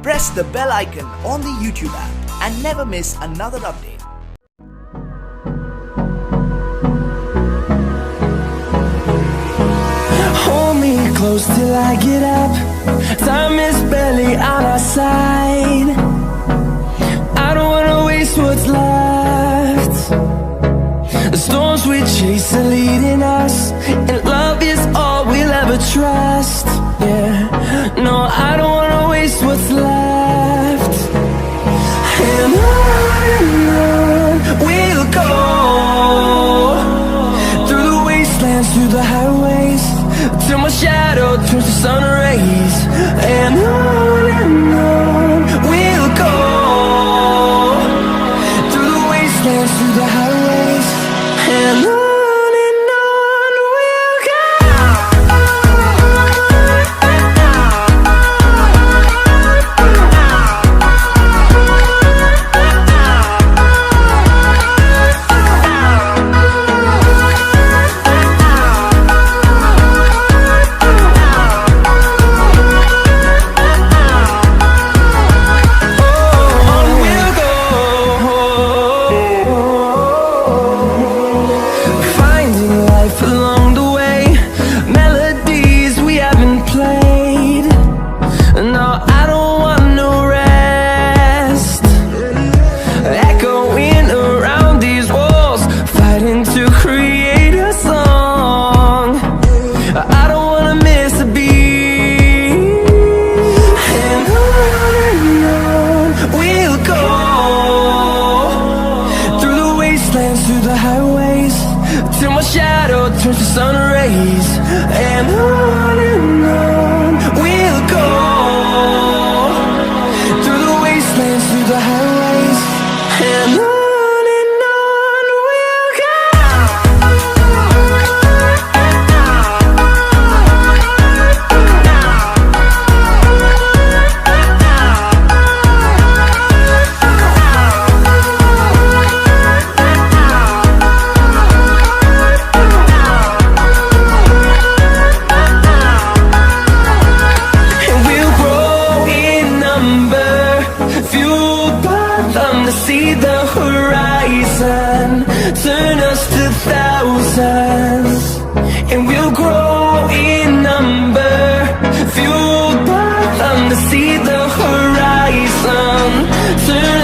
press the bell icon on the YouTube app and never miss another update. Hold me close till I get up. Time is barely on our side. I don't wanna waste what's left. The storms we chase are leading us, and love is all we'll ever trust. Yeah, no, I don't wanna waste what's left. And on we'll go, through the wastelands, through the highways, till my shadow turns to sun rays. And on we'll go, through the wastelands, through the highways, and on we'll go. Through the highways, till my shadow turns to sun rays. And on we'll go, through the wastelands, through the highways, and on. See the horizon, turn us to thousands, and we'll grow in number, fueled by them to see the horizon, turn